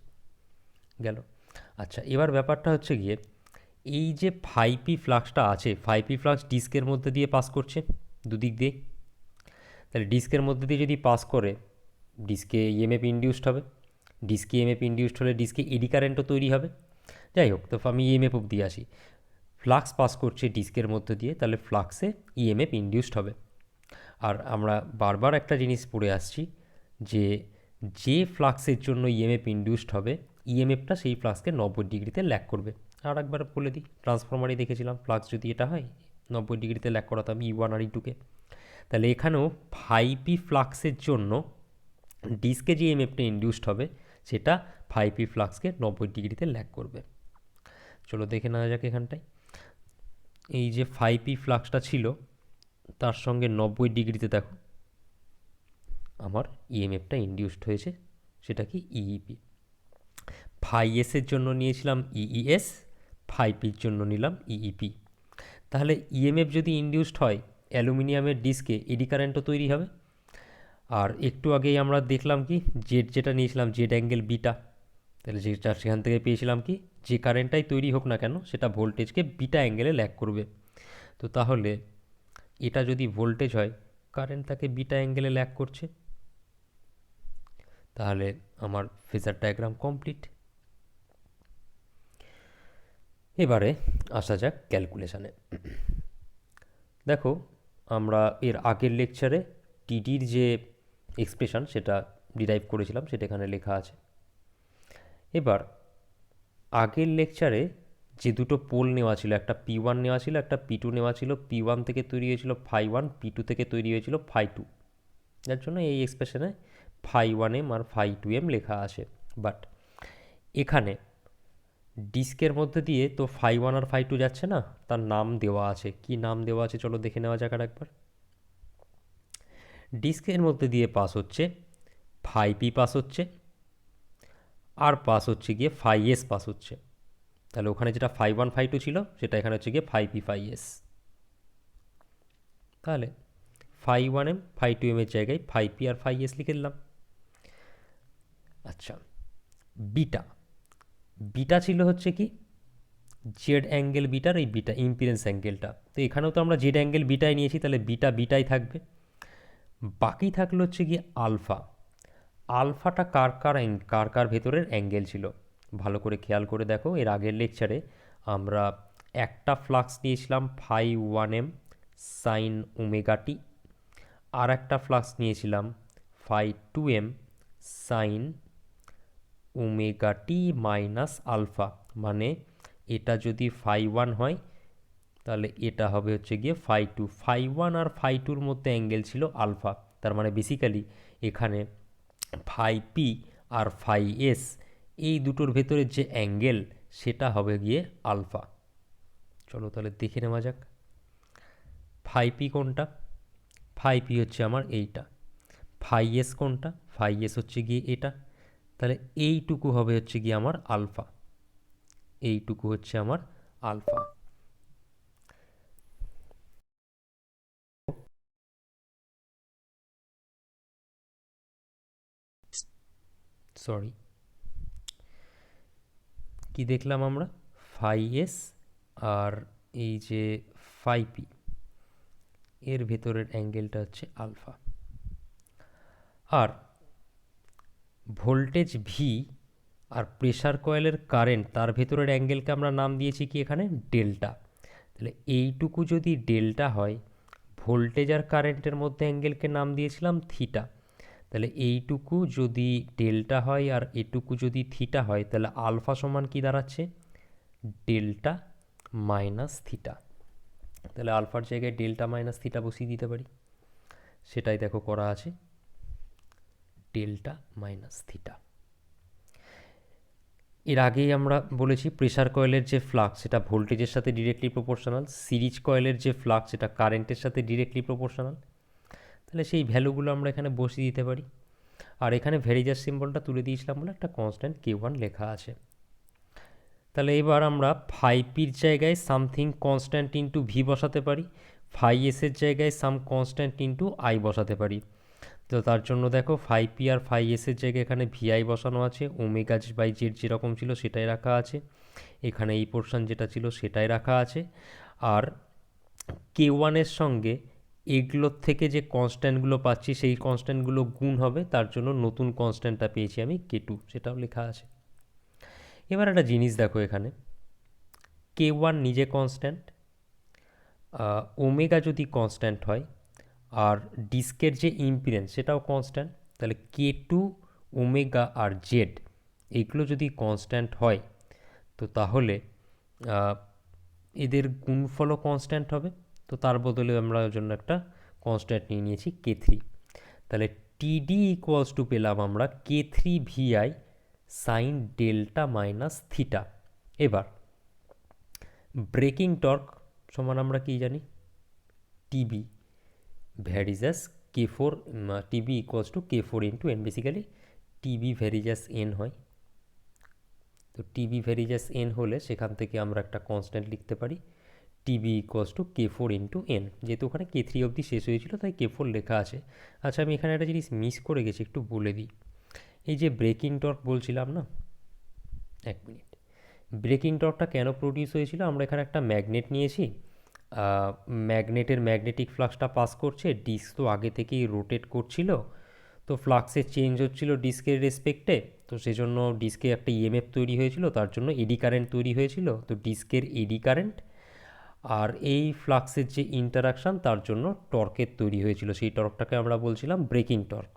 গেল। আচ্ছা, এবার ব্যাপারটা হচ্ছে গিয়ে এই যে 5পি ফ্লাক্সটা আছে, 5পি ফ্লাক্স ডিস্কের মধ্যে দিয়ে পাস করছে দুদিক দিয়ে, তাহলে ডিস্কের মধ্যে দিয়ে যদি পাস করে ডিস্কে ইএমএফ ইনডিউসড হবে, ডিস্কে ইএমএফ ইনডিউসড হলে ডিস্কে এডি কারেন্টও তৈরি হবে। যাই হোক, তো আমি ইএমএফ অব্দি আসি। ফ্লাক্স পাস করছে ডিস্কের মধ্যে দিয়ে, তাহলে ফ্লাক্সে ইএমএফ ইনডিউসড হবে। আর আমরা বারবার একটা জিনিস পড়ে আসছি যে যে ফ্লাক্সের জন্য ইএমএফ ইনডিউসড হবে ইএমএফটা সেই ফ্লাক্সকে 90 ডিগ্রিতে ল্যাগ করবে। আর একবার বলে দিই, ট্রান্সফরমারই দেখেছিলাম ফ্লাক্স যদি এটা হয় 90 ডিগ্রিতে ল্যাগ করাতাম ই1 আর ই2কে। তাহলে এখানেও 5পি ফ্লাক্সের জন্য ডিস্কে যে ইএমএফটা ইনডিউসড হবে সেটা 5পি ফ্লাক্সকে 90 ডিগ্রিতে ল্যাগ করবে। চলো দেখে নেওয়া যাক এখানটায়। এই যে 5পি ফ্লাক্সটা ছিল তার সঙ্গে 90 ডিগ্রিতে দেখো আমার ইএমএফটা ইনডিউসড হয়েছে, সেটা কি ইইপি। 5এসের জন্য নিয়েছিলাম ইইএস, 5পির জন্য নিলাম ইইপি। তাহলে ইএমএফ যদি ইনডিউসড হয় অ্যালুমিনিয়ামের ডিস্কে এডি কারেন্টও তৈরি হবে। আর একটু আগেই আমরা দেখলাম কি জেড যেটা নিয়েছিলাম জেড অ্যাঙ্গেল বিটা, তাহলে যেটা সেখান থেকে পেয়েছিলাম কি যে কারেন্টটাই তৈরি হোক না কেন সেটা ভোল্টেজকে বিটা অ্যাঙ্গেলে ল্যাগ করবে। তো তাহলে এটা যদি ভোল্টেজ হয় কারেন্ট তাকে বিটা অ্যাঙ্গেলে ল্যাগ করছে, তাহলে আমার ফেজার ডায়াগ্রাম কমপ্লিট। এবারে আসা যাক ক্যালকুলেশানে। দেখো আমরা এর আগের লেকচারে টিডির যে এক্সপ্রেশন সেটা ডিরাইভ করেছিলাম, সেটা এখানে লেখা আছে। এবার আগের লেকচারে যে দুটো পোল নেওয়া ছিল, একটা P1 নেওয়া ছিল, একটা P2 নেওয়া ছিল, P1 থেকে তৈরি হয়েছিল φ1, P2 থেকে তৈরি হয়েছিল φ2, যার জন্য এই এক্সপ্রেশনে φ1m আর φ2m লেখা আছে। বাট এখানে ডিস্কের মধ্যে দিয়ে তো φ1 আর φ2 যাচ্ছে না, তার নাম দেওয়া আছে। কি নাম দেওয়া আছে চলো দেখে নেওয়া যাক আর একবার। ডিস্কের মধ্যে দিয়ে পাস হচ্ছে φp পাস হচ্ছে, আর পাস হচ্ছে গিয়ে φs পাস হচ্ছে। তাহলে ওখানে যেটা φ1 φ2 ছিল সেটা এখানে হচ্ছে গিয়ে φp φs। তাহলে φ1m φ2m এর জায়গায় φp আর φs লিখে দিলাম। আচ্ছা, বিটা, বিটা ছিল হচ্ছে কি জেড অ্যাঙ্গেল বিটার এই বিটা ইম্পিডেন্স অ্যাঙ্গেলটা, তো এখানেও তো আমরা জেড অ্যাঙ্গেল বিটাই নিয়েছি, তাহলে বিটা বিটাই থাকবে। বাকি থাকলো হচ্ছে গিয়ে আলফা। আলফাটা কার কার ভেতরের অ্যাঙ্গেল ছিল ভালো করে খেয়াল করে দেখো। এর আগের লেকচারে আমরা একটা ফ্লাক্স নিয়েছিলাম φ1m সাইন ওমেগা টি, আর একটা ফ্লাক্স নিয়েছিলাম φ2m sine omega t minus alpha. মানে এটা যদি φ1 হয় তাহলে এটা হবে হচ্ছে গিয়ে φ2। φ1 আর φ2-র মধ্যে অ্যাঙ্গেল ছিল আলফা, তার মানে বেসিক্যালি এখানে φp আর φs এই দুটোর ভেতরের যে অ্যাঙ্গেল সেটা হবে গিয়ে আলফা। চলো তাহলে দেখে নেওয়া যাক φp কোনটা। φp হচ্ছে আমার এইটা। φs কোনটা, φs হচ্ছে গিয়ে এটা। তাহলে এইটুকু হবে হচ্ছে গিয়ে আমার আলফা, এইটুকু হচ্ছে আমার আলফা। সরি, কি দেখলাম আমরা, φs আর এই যে φp এর ভেতরের অ্যাঙ্গেলটা হচ্ছে আলফা। আর ভোল্টেজ ভি আর প্রেসার কয়েলের কারেন্ট তার ভেতরের অ্যাঙ্গেলকে আমরা নাম দিয়েছি কি এখানে ডেল্টা। তাহলে এইটুকু যদি ডেল্টা হয়, ভোল্টেজ আর কারেন্টের মধ্যে অ্যাঙ্গেলকে নাম দিয়েছিলাম থিটা। তাহলে এইটুকু যদি ডেল্টা হয় আর এটুকু যদি থিটা হয়, তাহলে আলফা সমান কি দাঁড়াচ্ছে ডেল্টা মাইনাস থিটা। তাহলে আলফার জায়গায় ডেল্টা মাইনাস থিটা বসিয়ে দিতে পারি, সেটাই দেখো করা আছে ডেল্টা মাইনাস থিটা। এর আগেই আমরা বলেছি প্রেসার কয়েলের যে ফ্লাক্স সেটা ভোল্টেজের সাথে ডিরেক্টলি প্রপোর্শনাল, সিরিজ কয়েলের যে ফ্লাক্স সেটা কারেন্টের সাথে ডিরেক্টলি প্রপোর্শনাল। তাহলে সেই ভ্যালুগুলো আমরা এখানে বসিয়ে দিতে পারি। আর এখানে ভ্যারিজাস সিম্বলটা তুলে দিয়েছিলাম বলে একটা কনস্ট্যান্ট Q1 লেখা আছে। তাহলে এবার আমরা ফাই পির জায়গায় সামথিং কনস্ট্যান্ট ইন্টু ভি বসাতে পারি, ফাই এসের জায়গায় সাম কনস্ট্যান্ট ইন্টু আই বসাতে পারি। তো তার জন্য দেখো ফাই পি আর ফাই এসের জায়গায় এখানে ভিআই বসানো আছে, ওমেগা বাই জেড যেরকম ছিল সেটাই রাখা আছে, এখানে এই পোর্শন যেটা ছিল সেটাই রাখা আছে। আর K1-এর সঙ্গে এগুলোর থেকে যে কনস্ট্যান্টগুলো পাচ্ছি সেই কনস্ট্যান্টগুলো গুণ হবে, তার জন্য নতুন কনস্ট্যান্টটা পেয়েছি আমি K2, সেটাও লেখা আছে। এবার একটা জিনিস দেখো, এখানে K1 নিজে কনস্ট্যান্ট, ওমেগা যদি কনস্ট্যান্ট হয় আর ডিস্কের যে ইম্পিডেন্স সেটাও কনস্ট্যান্ট, তাহলে K2 ওমেগা আর জেড এগুলো যদি কনস্ট্যান্ট হয়, তো তাহলে এদের গুণফলও কনস্ট্যান্ট হবে। তো তার বদলে আমরা ওর জন্য একটা কনস্ট্যান্ট নিয়ে নিয়েছি K3। তাহলে টিডি ইকুয়ালস টু পেলাম আমরা K3 VI sine delta minus theta. এবার ব্রেকিং টর্ক সমান আমরা কি জানি TB varies as K4, TB equals to K4 into N, basically TB varies as N হয়। তো টিবি ভ্যারিজাস এন হলে সেখান থেকে আমরা একটা কনস্ট্যান্ট লিখতে পারি TB equals to K4 into N, যেহেতু ওখানে K3 অবধি শেষ হয়েছিল তাই K4 লেখা আছে। আচ্ছা, আমি এখানে একটা জিনিস মিস করে গেছি, একটু বলে দিই। এই যে ব্রেকিং টর্ক বলছিলাম না, এক মিনিট, ব্রেকিং টর্কটা কেন প্রডিউস হয়েছিল? আমরা এখানে একটা ম্যাগনেট নিয়েছি, ম্যাগনেটের ম্যাগনেটিক ফ্লাক্সটা পাস করছে, ডিস্ক তো আগে থেকেই রোটেট করছিল, তো ফ্লাক্সের চেঞ্জ হচ্ছিল ডিস্কের রেসপেক্টে, তো সেজন্য ডিস্কে একটা ইএমএফ তৈরি হয়েছিল, তার জন্য এডি কারেন্ট তৈরি হয়েছিল। তো ডিস্কের এডি কারেন্ট আর এই ফ্লাক্সের যে ইন্টারাকশান তার জন্য টর্কের তৈরি হয়েছিল, সেই টর্কটাকে আমরা বলছিলাম ব্রেকিং টর্ক।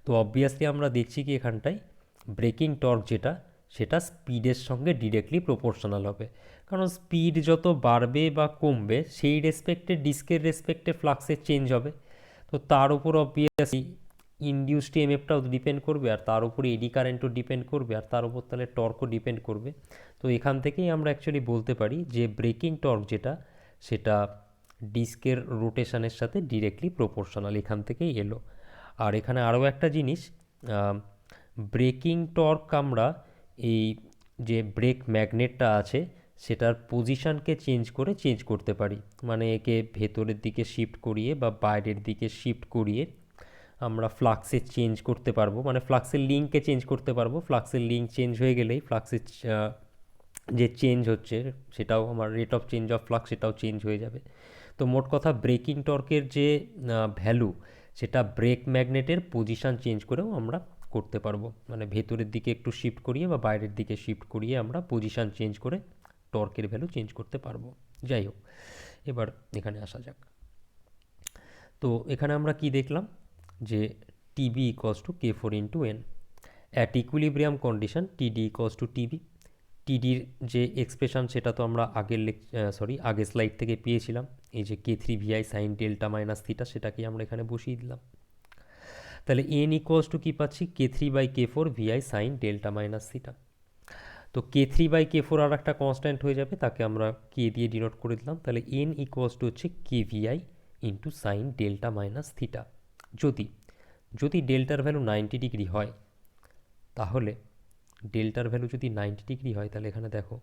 তো অবভিয়াসলি আমরা দেখছি কি এখানটায় ব্রেকিং টর্ক যেটা সেটা স্পিডের সঙ্গে ডিরেক্টলি প্রপোর্শনাল হবে, কারণ স্পিড যত বাড়বে বা কমবে সেই রেসপেক্টে ডিস্কের রেসপেক্টে ফ্লাক্সের চেঞ্জ হবে। তো তার উপর অবভিয়াসলি ইনডিউসড ইএমএফটাও ডিপেন্ড করবে, আর তার উপরে এডি কারেন্টও ডিপেন্ড করবে, আর তার উপর তাহলে টর্কও ডিপেন্ড করবে। তো এখান থেকেই আমরা অ্যাকচুয়ালি বলতে পারি যে ব্রেকিং টর্ক যেটা সেটা ডিস্কের রোটেশনের সাথে ডিরেক্টলি প্রপোর্শনাল, এখান থেকেই এলো। আর এখানে আরও একটা জিনিস, ব্রেকিং টর্ক আমরা এই যে ব্রেক ম্যাগনেটটা আছে সেটার পজিশানকে চেঞ্জ করতে পারি, মানে একে ভেতরের দিকে শিফট করিয়ে বা বাইরের দিকে শিফট করিয়ে আমরা ফ্লাক্সে চেঞ্জ করতে পারবো, মানে ফ্লাক্সের লিঙ্ককে চেঞ্জ করতে পারবো। ফ্লাক্সের লিঙ্ক চেঞ্জ হয়ে গেলেই ফ্লাক্সের যে চেঞ্জ হচ্ছে সেটাও আমার rate of change of flux সেটাও চেঞ্জ হয়ে যাবে। তো মোট কথা ব্রেকিং টর্কের যে ভ্যালু সেটা ব্রেক ম্যাগনেটের পজিশান চেঞ্জ করেও আমরা করতে পারবো, মানে ভেতরের দিকে একটু শিফট করিয়ে বা বাইরের দিকে শিফট করিয়ে আমরা পজিশান চেঞ্জ করে টর্কের ভ্যালু চেঞ্জ করতে পারবো। যাই হোক, এবার এখানে আসা যাক। তো এখানে আমরা কি দেখলাম যে TB equals to K4 into N, at equilibrium condition টিডি ইকুয়ালস টু টিবি। টিডির যে এক্সপ্রেশন সেটা তো আমরা আগের স্লাইড থেকে পেয়েছিলাম, এই যে K3 VI sine delta minus theta, সেটাকে আমরা এখানে বসিয়ে দিলাম। তাহলে এন ইকুয়ালস টু কী পাচ্ছি K3 by K4 VI sine delta minus theta. তো K3 বাই K4 আর একটা কনস্ট্যান্ট হয়ে যাবে, তাকে আমরা কে দিয়ে ডিনোট করে দিলাম। তাহলে এন ইকুয়ালস টু হচ্ছে KVI into sign delta minus theta. যদি ডেল্টার ভ্যালু 90 ডিগ্রি হয়, তাহলে ডেল্টার ভ্যালু যদি 90 ডিগ্রি হয়, তাহলে এখানে দেখো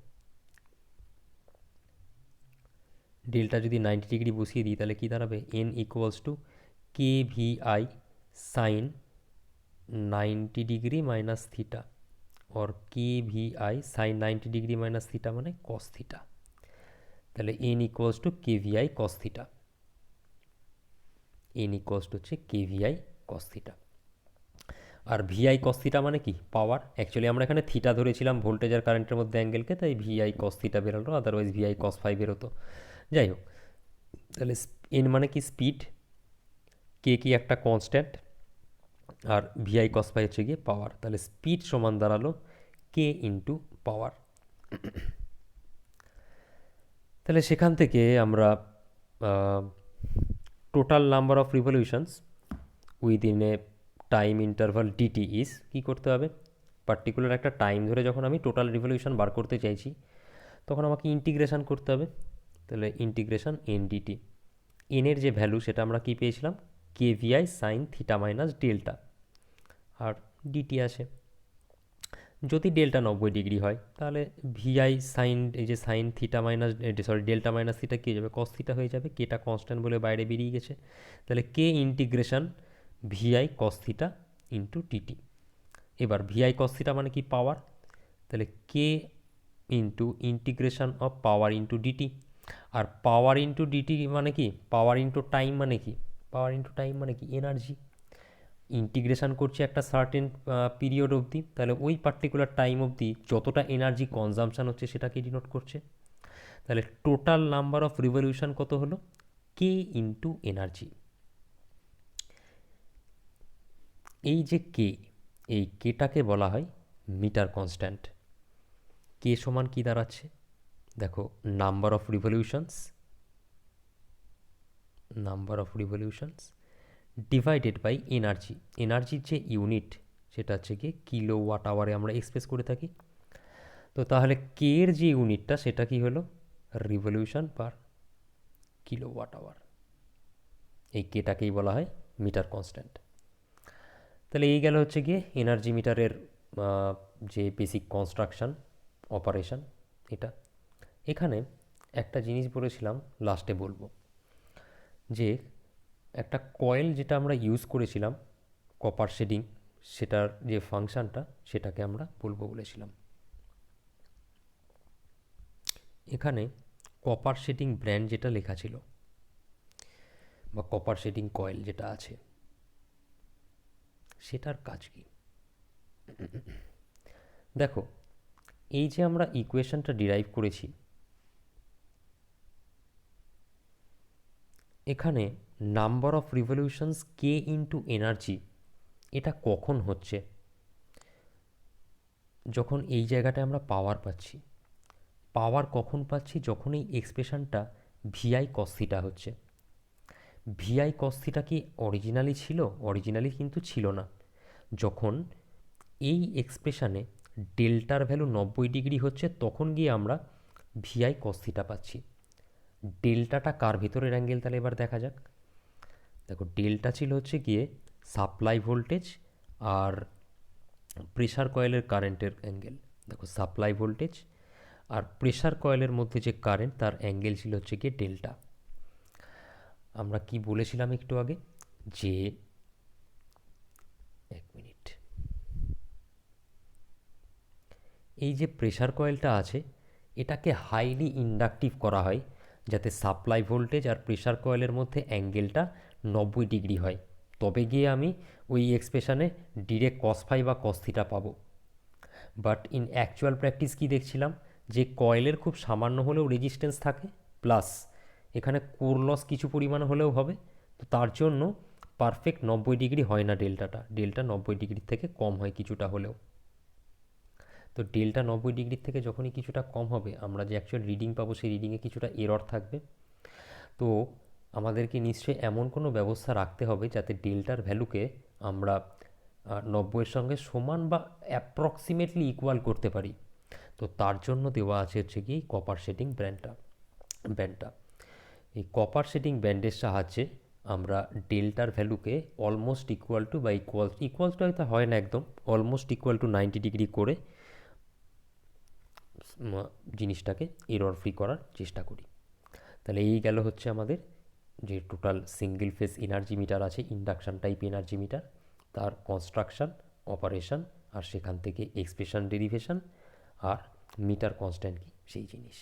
ডেল্টা যদি 90 ডিগ্রি বসিয়ে দিই তাহলে কি দাঁড়াবে N equals to KVI sine 90 degree minus theta, और KVI sine 90 degree minus theta মানে কস থিটা। তাহলে N equals to KVI cos theta, N equals to হচ্ছে KVI কস থিটা। আর ভিআই কস থিটা মানে কি পাওয়ার, অ্যাকচুয়ালি আমরা এখানে থিটা ধরেছিলাম ভোল্টেজ আর কারেন্টের মধ্যে অ্যাঙ্গেলকে, তাই ভিআই কস থিটা বেরোলো, আদারওয়াইজ ভিআই কস ফাই বেরোতো। যাই হোক, তাহলে এন মানে কি স্পিড, কে কি একটা কনস্ট্যান্ট, আর ভিআই কস ফাই হচ্ছে গিয়ে পাওয়ার। তাহলে স্পিড সমান দাঁড়ালো কে ইন্টু পাওয়ার। তাহলে সেখান থেকে আমরা total number of revolutions within a time interval DT is কী করতে হবে, পার্টিকুলার একটা টাইম ধরে যখন আমি টোটাল রিভলিউশন বার করতে চাইছি তখন আমাকে ইন্টিগ্রেশন করতে হবে। তাহলে ইন্টিগ্রেশন এন ডিটি, এনের যে ভ্যালু সেটা আমরা কি পেয়েছিলাম, কেভিআই সাইন থিটা মাইনাস ডেল্টা, আর ডিটি আসে। যদি ডেল্টা 90 ডিগ্রি হয় তাহলে ভিআই সাইন, এই যে sine theta minus, sorry delta minus theta কী হয়ে যাবে, কস থিটা হয়ে যাবে, কেটা কনস্ট্যান্ট বলে বাইরে বেরিয়ে গেছে। তাহলে K integration VI cos theta into DT. এবার ভিআই কস থিটা মানে কি পাওয়ার, তাহলে K into integration of power into DT. আর পাওয়ার ইন্টু ডিটি মানে কি, পাওয়ার ইন্টু টাইম মানে কি, পাওয়ার ইন্টু টাইম মানে কি এনার্জি। ইন্টিগ্রেশন করছি একটা সার্টেন পিরিয়ড অবধি, তাহলে ওই পার্টিকুলার টাইম অবধি যতটা এনার্জি কনজামশান হচ্ছে সেটাকে ডিনোট করছে। তাহলে টোটাল নাম্বার অফ রিভলিউশন কত হলো, কে ইন্টু এনার্জি। এই যে কে, এই কেটাকে বলা হয় মিটার কনস্ট্যান্ট। কে সমান কি দাঁড়াচ্ছে, দেখো number of revolutions, number of revolutions divided by energy. এনার্জির যে ইউনিট সেটা হচ্ছে কি কিলো ওয়াট আওয়ারে আমরা এক্সপ্রেস করে থাকি। তো তাহলে কে এর যে ইউনিটটা সেটা কি হলো, revolution per kilowatt hour. এই কেটাকেই বলা হয় মিটার কনস্ট্যান্ট। তাহলে এই গেল হচ্ছে গিয়ে এনার্জি মিটারের যে বেসিক কনস্ট্রাকশন অপারেশন এটা। এখানে একটা জিনিস বলেছিলাম লাস্টে বলবো, যে একটা কয়েল যেটা আমরা ইউজ করেছিলাম কপার শেডিং, সেটার যে ফাংশানটা সেটাকে আমরা বলবো বলেছিলাম। এখানে কপার শেডিং ব্র্যান্ড যেটা লেখা ছিল বা কপার শেডিং কয়েল যেটা আছে সেটার কাজ কি, দেখো এই যে আমরা ইকুয়েশনটা ডিরাইভ করেছি, এখানে নাম্বার অফ রিভলিউশনস কে ইন্টু এনার্জি এটা কখন হচ্ছে, যখন এই জায়গাটায় আমরা পাওয়ার পাচ্ছি। পাওয়ার কখন পাচ্ছি, যখন এই এক্সপ্রেশনটা ভিআই কস থিটা হচ্ছে। ভিআই কস থিটা কি অরিজিনালি ছিল, অরিজিনালি কিন্তু ছিল না। যখন এই এক্সপ্রেশানে ডেল্টার ভ্যালু 90 ডিগ্রি হচ্ছে তখন গিয়ে আমরা ভিআই কস থিটা পাচ্ছি। ডেল্টাটা কার ভেতরের অ্যাঙ্গেল, তাহলে এবার দেখা যাক। দেখো ডেল্টা ছিল হচ্ছে গিয়ে সাপ্লাই ভোল্টেজ আর প্রেশার কয়েলের কারেন্টের অ্যাঙ্গেল। দেখো সাপ্লাই ভোল্টেজ আর প্রেশার কয়েলের মধ্যে যে কারেন্ট তার অ্যাঙ্গেল ছিল হচ্ছে গিয়ে ডেল্টা। আমরা কি বলেছিলাম একটু আগে, যে এক মিনিট, এই যে প্রেশার কয়েলটা আছে এটাকে হাইলি ইন্ডাকটিভ করা হয় যাতে সাপ্লাই ভোল্টেজ আর প্রেশার কয়েলের মধ্যে অ্যাঙ্গেলটা 90 ডিগ্রি হয়, তবে গিয়ে আমি ওই এক্সপ্রেশানে ডিরেক্ট কস ফাই বা কস থিটা পাবো। বাট ইন অ্যাকচুয়াল প্র্যাকটিস কি দেখছিলাম, যে কয়েলের খুব সামান্য হলেও রেজিস্ট্যান্স থাকে, প্লাস এখানে কোর লস কিছু পরিমাণ হলেও হবে, তো তার জন্য পারফেক্ট 90 ডিগ্রি হয় না ডেল্টাটা, ডেল্টা 90 ডিগ্রির থেকে কম হয় কিছুটা হলেও। তো ডেল্টা 90 ডিগ্রির থেকে যখনই কিছুটা কম হবে আমরা যে অ্যাকচুয়াল রিডিং পাবো সেই রিডিংয়ে কিছুটা এরর থাকবে। তো আমাদেরকে নিশ্চয়ই এমন কোনো ব্যবস্থা রাখতে হবে যাতে ডেল্টার ভ্যালুকে আমরা 90-এর সঙ্গে সমান বা অ্যাপ্রক্সিমেটলি ইকুয়াল করতে পারি। তো তার জন্য দেওয়া আছে হচ্ছে কি কপার শেডিং ব্যান্ডটা। এই কপার শেডিং ব্যান্ডের সাহায্যে আমরা ডেল্টার ভ্যালুকে অলমোস্ট ইকুয়াল টু বা ইকুয়াল টু হয়তো হয় না একদম, অলমোস্ট ইকুয়াল টু 90 ডিগ্রি করে জিনিসটাকে এরর ফ্রি করার চেষ্টা করি। তাহলে এই গেল হচ্ছে আমাদের যে total single phase energy meter আছে, ইন্ডাকশান টাইপ এনার্জি মিটার, তার কনস্ট্রাকশান অপারেশন আর সেখান থেকে এক্সপ্রেশন ডেরিভেশন আর মিটার কনস্ট্যান্ট কি সেই জিনিস।